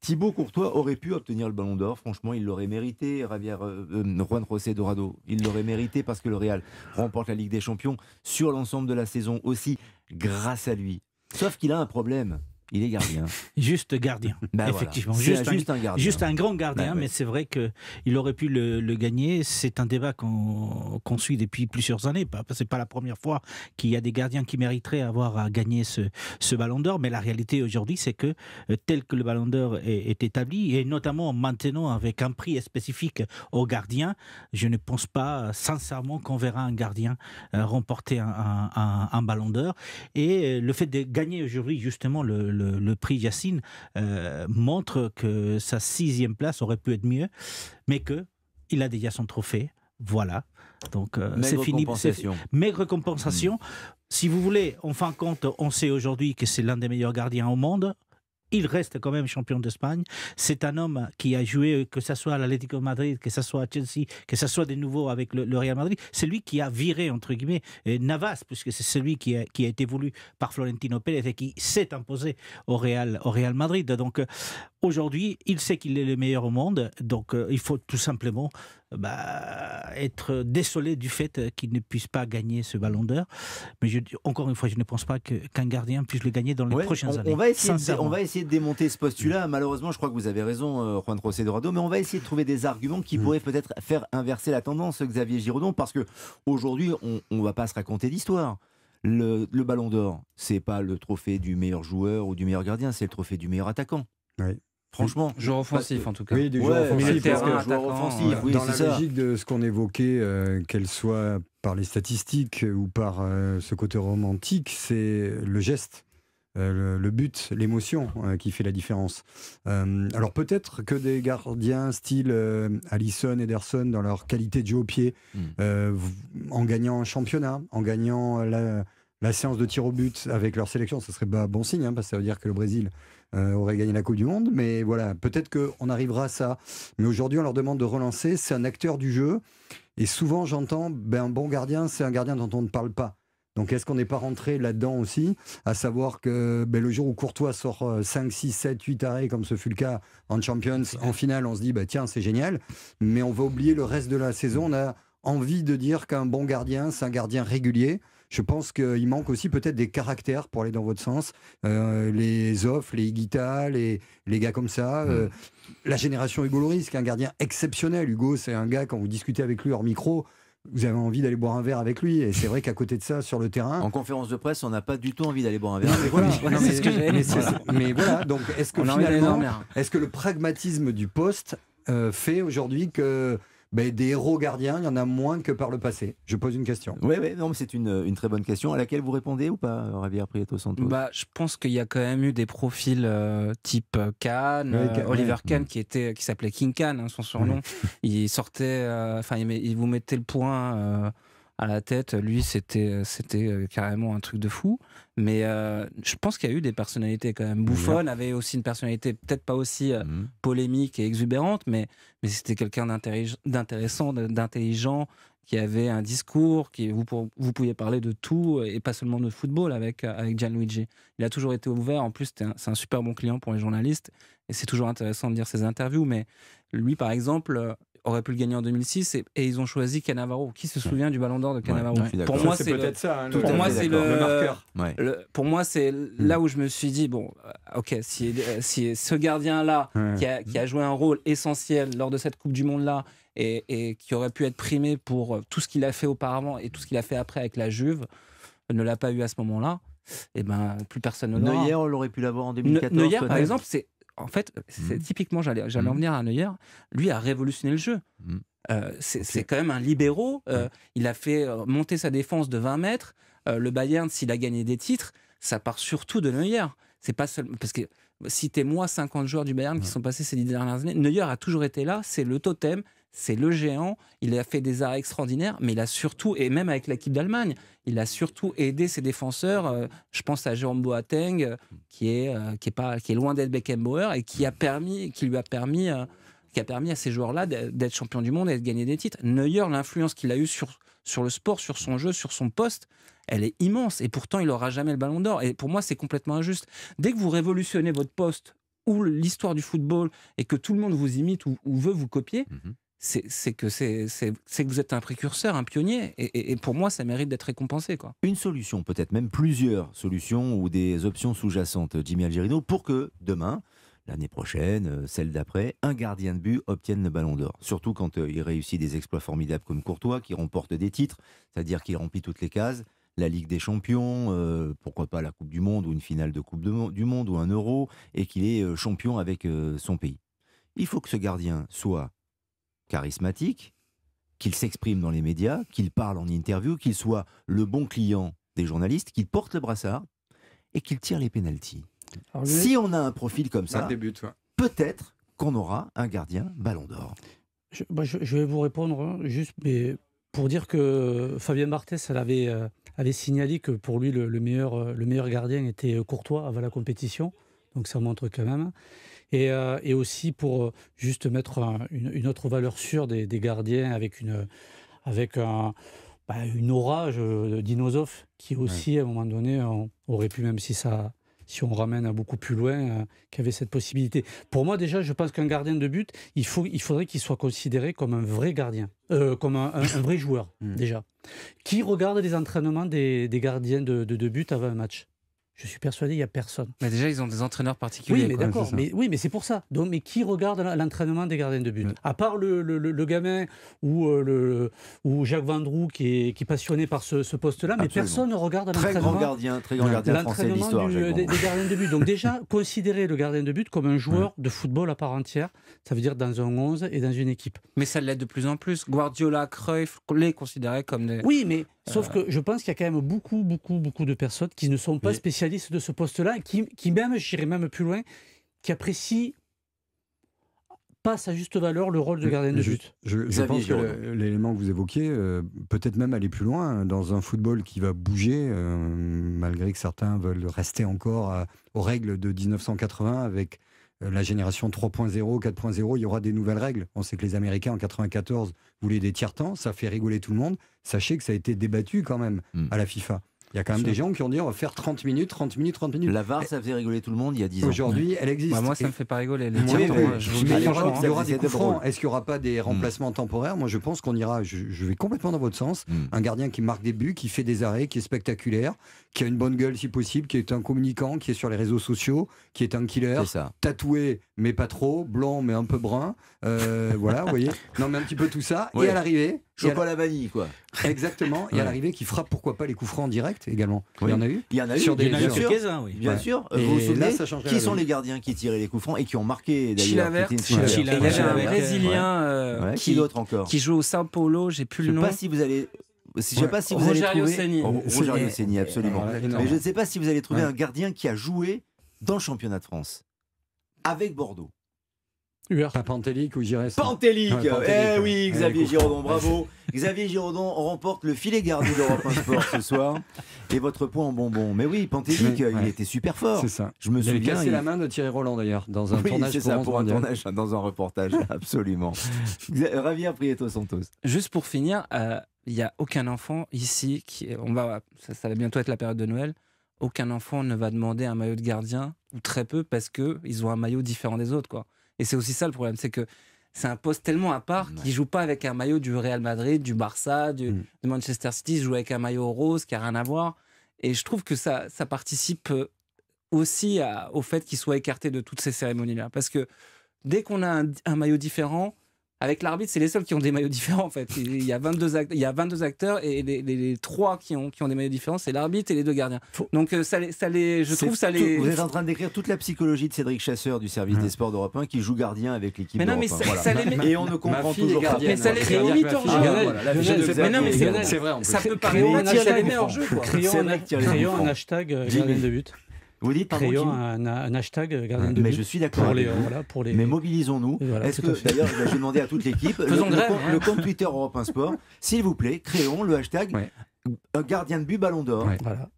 Thibaut Courtois aurait pu obtenir le Ballon d'Or. Franchement, il l'aurait mérité. Juan José Dorado, il l'aurait mérité parce que le Real remporte la Ligue des Champions sur l'ensemble de la saison aussi grâce à lui. Sauf qu'il a un problème. Il est gardien. Juste gardien, effectivement. Voilà. Juste un gardien. Juste un grand gardien, mais c'est vrai qu'il aurait pu le gagner. C'est un débat qu'on suit depuis plusieurs années. Ce n'est pas la première fois qu'il y a des gardiens qui mériteraient avoir à gagner ce Ballon d'Or. Mais la réalité aujourd'hui, c'est que tel que le Ballon d'Or est établi, et notamment maintenant avec un prix spécifique aux gardiens, je ne pense pas sincèrement qu'on verra un gardien remporter un Ballon d'Or. Et le fait de gagner aujourd'hui justement le prix Yacine montre que sa 6e place aurait pu être mieux, mais qu'il a déjà son trophée. Voilà. Donc c'est fini. Maigre compensation. Si vous voulez, en fin de compte, on sait aujourd'hui que c'est l'un des meilleurs gardiens au monde. Il reste quand même champion d'Espagne. C'est un homme qui a joué, que ce soit à l'Atlético de Madrid, que ce soit à Chelsea, que ce soit de nouveau avec le Real Madrid. C'est lui qui a viré, entre guillemets, Navas, puisque c'est celui qui a été voulu par Florentino Pérez et qui s'est imposé au Real Madrid. Donc aujourd'hui, il sait qu'il est le meilleur au monde. Donc il faut tout simplement être désolé du fait qu'il ne puisse pas gagner ce Ballon d'Or. Mais encore une fois, je ne pense pas qu'un gardien puisse le gagner dans les prochaines années. On va essayer de démonter ce postulat. Malheureusement, je crois que vous avez raison, Juan José Dorado, mais on va essayer de trouver des arguments qui pourraient peut-être faire inverser la tendance, Xavier Giraudon, parce qu'aujourd'hui, on ne va pas se raconter d'histoire. Le Ballon d'Or, c'est pas le trophée du meilleur joueur ou du meilleur gardien, c'est le trophée du meilleur attaquant. Oui. Franchement. Joueur offensif en tout cas. Oui, du joueur offensif. Oui, dans la logique de ce qu'on évoquait, qu'elle soit par les statistiques ou par ce côté romantique, c'est le geste. Le but, l'émotion qui fait la différence. Alors peut-être que des gardiens style Alisson, Ederson, dans leur qualité de jeu au pied, en gagnant un championnat, en gagnant la séance de tir au but avec leur sélection, ce serait bon signe, parce que ça veut dire que le Brésil aurait gagné la Coupe du Monde. Mais voilà, peut-être qu'on arrivera à ça. Mais aujourd'hui, on leur demande de relancer. C'est un acteur du jeu. Et souvent, j'entends, un bon gardien, c'est un gardien dont on ne parle pas. Donc est-ce qu'on n'est pas rentré là-dedans aussi, à savoir que le jour où Courtois sort 5, 6, 7, 8 arrêts, comme ce fut le cas en Champions, en finale, on se dit, tiens, c'est génial, mais on va oublier le reste de la saison. On a envie de dire qu'un bon gardien, c'est un gardien régulier. Je pense qu'il manque aussi peut-être des caractères, pour aller dans votre sens, les Zoff, les Higuita, les gars comme ça. La génération Hugo Lloris, qui est un gardien exceptionnel. Hugo, c'est un gars, quand vous discutez avec lui hors micro, vous avez envie d'aller boire un verre avec lui, et c'est vrai qu'à côté de ça, sur le terrain... En conférence de presse, on n'a pas du tout envie d'aller boire un verre avec lui. Mais voilà, donc est-ce que finalement, est-ce que le pragmatisme du poste fait aujourd'hui que des héros gardiens, il y en a moins que par le passé? Je pose une question. Oui, non, mais c'est une très bonne question à laquelle vous répondez ou pas, Javier Prieto Santos? Je pense qu'il y a quand même eu des profils type Kahn, Oliver Kahn, qui s'appelait King Kahn, son surnom. Il sortait, il vous mettait le point à la tête. Lui, c'était carrément un truc de fou. Mais je pense qu'il y a eu des personnalités quand même. Buffon avait aussi une personnalité peut-être pas aussi polémique et exubérante, mais c'était quelqu'un d'intéressant, d'intelligent, qui avait un discours, vous pouviez parler de tout et pas seulement de football avec Gianluigi. Il a toujours été ouvert. En plus, c'est un super bon client pour les journalistes et c'est toujours intéressant de lire ses interviews. Mais lui, par exemple, aurait pu le gagner en 2006 et ils ont choisi Cannavaro. Qui se souvient du Ballon d'Or de Cannavaro? Pour moi, c'est peut-être ça. Pour moi, c'est le marqueur. Pour moi, c'est là où je me suis dit, ok, si ce gardien-là, qui a joué un rôle essentiel lors de cette Coupe du Monde-là, et qui aurait pu être primé pour tout ce qu'il a fait auparavant et tout ce qu'il a fait après avec la Juve, ne l'a pas eu à ce moment-là, plus personne ne l'aura. Neuer, on l'aurait pu l'avoir en 2014. Neuer, par exemple, c'est typiquement, j'allais en venir à Neuer, lui a révolutionné le jeu. C'est quand même un libéraux. Il a fait monter sa défense de 20 mètres. Le Bayern, s'il a gagné des titres, ça part surtout de Neuer. C'est pas seulement parce que citez-moi 50 joueurs du Bayern qui sont passés ces 10 dernières années. Neuer a toujours été là, c'est le totem, c'est le géant. Il a fait des arrêts extraordinaires, mais il a surtout, et même avec l'équipe d'Allemagne, il a surtout aidé ses défenseurs. Je pense à Jérôme Boateng, qui est loin d'être Beckenbauer et qui lui a permis à ces joueurs-là d'être champion du monde et de gagner des titres. Neuer, l'influence qu'il a eue sur le sport, sur son jeu, sur son poste, elle est immense. Et pourtant, il n'aura jamais le Ballon d'Or. Et pour moi, c'est complètement injuste. Dès que vous révolutionnez votre poste ou l'histoire du football et que tout le monde vous imite ou veut vous copier, c'est que vous êtes un précurseur, un pionnier. Et pour moi, ça mérite d'être récompensé, quoi. Une solution, peut-être même plusieurs solutions ou des options sous-jacentes, Jimmy Algerino, pour que demain, l'année prochaine, celle d'après, un gardien de but obtienne le Ballon d'Or. Surtout quand il réussit des exploits formidables comme Courtois, qui remporte des titres, c'est-à-dire qu'il remplit toutes les cases. La Ligue des Champions, pourquoi pas la Coupe du Monde ou une finale de Coupe du Monde ou un Euro, et qu'il est champion avec son pays. Il faut que ce gardien soit charismatique, qu'il s'exprime dans les médias, qu'il parle en interview, qu'il soit le bon client des journalistes, qu'il porte le brassard et qu'il tire les pénaltys. Si on a un profil comme ça, peut-être qu'on aura un gardien Ballon d'Or. Je vais vous répondre juste, mais pour dire que Fabien Barthez avait signalé que pour lui le meilleur gardien était Courtois avant la compétition, donc ça montre quand même. Et aussi pour juste mettre une autre valeur sûre des gardiens avec une aura d'Inosov qui aussi à un moment donné aurait pu, même si on ramène beaucoup plus loin, qu'il y avait cette possibilité. Pour moi déjà, je pense qu'un gardien de but, il faudrait qu'il soit considéré comme un vrai gardien, comme un vrai joueur déjà. Qui regarde les entraînements des gardiens de but avant un match ? Je suis persuadé qu'il n'y a personne. Mais déjà, ils ont des entraîneurs particuliers. Oui, mais d'accord. Mais c'est pour ça. Donc, mais qui regarde l'entraînement des gardiens de but ? À part le gamin ou Jacques Vendroux qui est passionné par ce poste-là, mais personne ne regarde l'entraînement. Très grand gardien français de l'histoire. Des gardiens de but. Donc déjà, considérer le gardien de but comme un joueur de football à part entière, ça veut dire dans un 11 et dans une équipe. Mais ça l'est de plus en plus. Guardiola, Cruyff, les considéraient comme des... Oui, mais sauf que je pense qu'il y a quand même beaucoup de personnes qui ne sont pas spécialistes de ce poste-là, qui même, j'irais même plus loin, qui apprécient pas à sa juste valeur le rôle de gardien de but. Je pense que l'élément que vous évoquiez, peut-être même aller plus loin, dans un football qui va bouger, malgré que certains veulent rester encore aux règles de 1980 avec la génération 3.0, 4.0, il y aura des nouvelles règles. On sait que les Américains en 94 voulaient des tiers-temps, ça fait rigoler tout le monde. Sachez que ça a été débattu quand même à la FIFA. Il y a quand même des gens qui ont dit on va faire 30 minutes. La VAR, ça faisait rigoler tout le monde il y a 10 ans. Aujourd'hui, elle existe. Moi, ça ne me fait pas rigoler. Il y aura des coups francs. Est-ce qu'il n'y aura pas des remplacements temporaires ? Moi, je pense qu'on ira. Je vais complètement dans votre sens. Un gardien qui marque des buts, qui fait des arrêts, qui est spectaculaire, qui a une bonne gueule si possible, qui est un communicant, qui est sur les réseaux sociaux, qui est un killer, tatoué mais pas trop, blanc mais un peu brun. Voilà, vous voyez. Non, mais un petit peu tout ça. Et à l'arrivée. Chocolat vanille, quoi. Exactement. Et à l'arrivée, qui frappe pourquoi pas les coups francs en direct également. Oui. Il y en a eu. Il y en a eu. Sur des bien sûr. Bien sûr. Vous vous souvenez qui sont les gardiens qui tiraient les coups francs et qui ont marqué d'ailleurs Il y avait un Brésilien qui joue au Sao Paulo, j'ai plus le nom. Je ne sais pas si vous allez trouver Rogerio Ceni, absolument. Mais je ne sais pas si vous allez trouver un gardien qui a joué dans le championnat de France avec Bordeaux. Pas Pantelic ou Giresse. Pantelic, eh oui, Xavier Giraudon, bravo. Xavier Giraudon remporte le filet gardé d'Europe 1 Sport ce soir et votre point en bonbon. Mais oui, Pantelic, il était super fort. C'est ça. Je me souviens. Il a cassé la main de Thierry Roland d'ailleurs dans un tournage. C'est ça, pour un tournage, dans un reportage, absolument. Javier Prieto Santos. Juste pour finir, il n'y a aucun enfant ici ça va bientôt être la période de Noël. Aucun enfant ne va demander un maillot de gardien, ou très peu, parce qu'ils ont un maillot différent des autres, quoi. Et c'est aussi ça le problème, c'est que c'est un poste tellement à part qu'ils ne jouent pas avec un maillot du Real Madrid, du Barça, de Manchester City, ils jouent avec un maillot rose qui n'a rien à voir. Et je trouve que ça participe aussi au fait qu'ils soient écartés de toutes ces cérémonies-là. Parce que dès qu'on a un maillot différent, avec l'arbitre, c'est les seuls qui ont des maillots différents en fait. Il y a 22 acteurs et les 3 qui ont des maillots différents, c'est l'arbitre et les 2 gardiens. Donc je trouve ça les... Vous êtes en train de décrire toute la psychologie de Cédric Chasseur du service des sports d'Europe 1 qui joue gardien avec l'équipe d'Europe 1. Voilà. Et on ne comprend toujours pas. Mais ça les limite hors jeu. Mais non, mais c'est vrai. Ça peut paraître ça les met hors jeu. Créons un hashtag gardien de but. Vous dites créons un hashtag gardien de but. Mais je suis d'accord avec vous. Mais mobilisons-nous. Est-ce que d'ailleurs, je vais demander à toute l'équipe le compte Twitter Europe 1 Sport, s'il vous plaît, créons le hashtag gardien de but Ballon d'Or.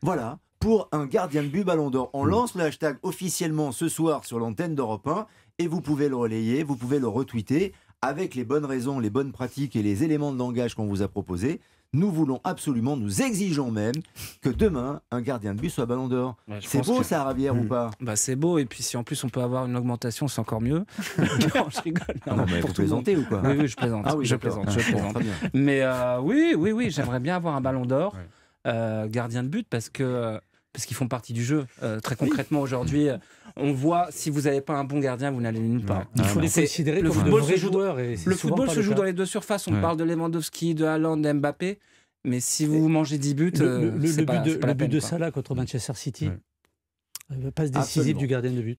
Voilà. Pour un gardien de but Ballon d'Or, on lance le hashtag officiellement ce soir sur l'antenne d'Europe 1 et vous pouvez le relayer, vous pouvez le retweeter avec les bonnes raisons, les bonnes pratiques et les éléments de langage qu'on vous a proposés. Nous voulons absolument, nous exigeons même que demain, un gardien de but soit Ballon d'Or. Ouais, c'est beau ça, Rabière, ou pas? Bah, c'est beau, et puis si en plus on peut avoir une augmentation, c'est encore mieux. Non, je rigole. Non, mais vous plaisantez ou quoi? Oui, je plaisante. Ah oui, je d'accord. plaisante. Je plaisante. Très bien. Mais oui, j'aimerais bien avoir un Ballon d'Or, gardien de but, parce qu'ils font partie du jeu. Très concrètement, aujourd'hui, on voit, si vous n'avez pas un bon gardien, vous n'allez nulle part. Il faut les considérer comme de vrais joueurs. Le football se joue dans les deux surfaces. On parle de Lewandowski, de Haaland, d'Mbappé. Mais si vous mangez 10 buts, le c'est pas la but peine, de quoi. Salah contre Manchester City, passe décisive du gardien de but.